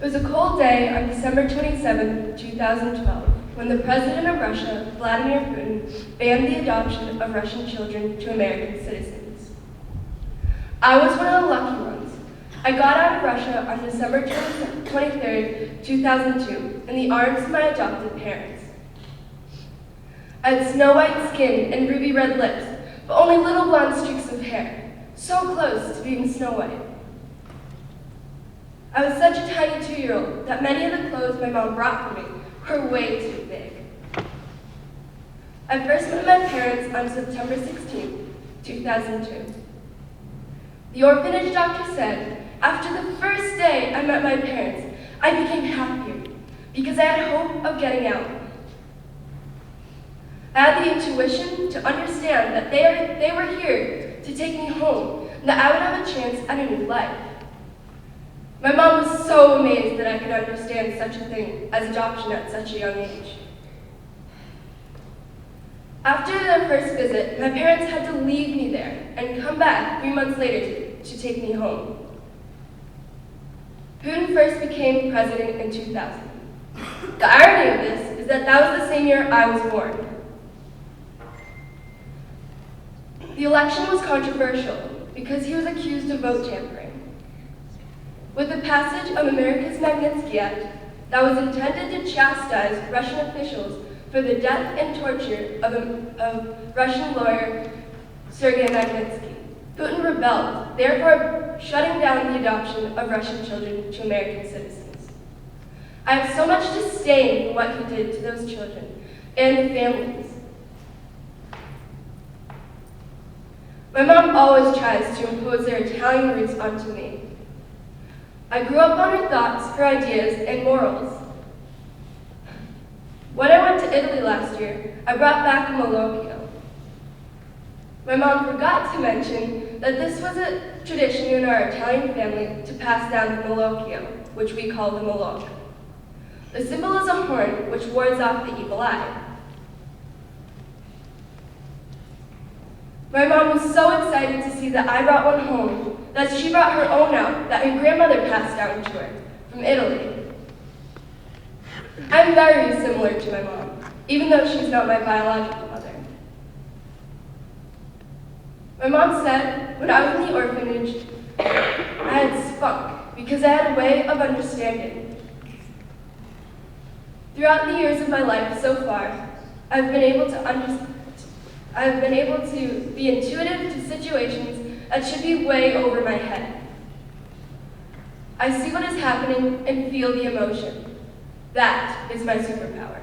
was a cold day on December 27, 2012, when the President of Russia, Vladimir Putin, banned the adoption of Russian children to American citizens. I was one of the lucky ones. I got out of Russia on December 23, 2002, in the arms of my adopted parents. I had snow-white skin and ruby red lips, but only little blonde streaks of hair, so close to being Snow White. I was such a tiny 2-year-old that many of the clothes my mom brought for me were way too big. I first met my parents on September 16, 2002. The orphanage doctor said, after the first day I met my parents, I became happier because I had hope of getting out. I had the intuition to understand that they were here to take me home and that I would have a chance at a new life. My mom was so amazed that I could understand such a thing as adoption at such a young age. After their first visit, my parents had to leave me there and come back 3 months later to take me home. Putin first became president in 2000. The irony of this is that that was the same year I was born. The election was controversial because he was accused of vote tampering. With the passage of America's Magnitsky Act that was intended to chastise Russian officials for the death and torture of Russian lawyer Sergei Magnitsky, Putin rebelled, therefore shutting down the adoption of Russian children to American citizens. I have so much disdain for what he did to those children and the families. My mom always tries to impose their Italian roots onto me. I grew up on her thoughts, her ideas, and morals. When I went to Italy last year, I brought back a Malocchio. My mom forgot to mention that this was a tradition in our Italian family to pass down the Malocchio, which we call the Moloch. The symbol is a horn which wards off the evil eye. My mom was so excited to see that I brought one home that she brought her own out that her grandmother passed down to her from Italy. I'm very similar to my mom, even though she's not my biological mother. My mom said when I was in the orphanage, I had spunk because I had a way of understanding. Throughout the years of my life so far, I've been able to be intuitive to situations that should be way over my head. I see what is happening and feel the emotion. That is my superpower.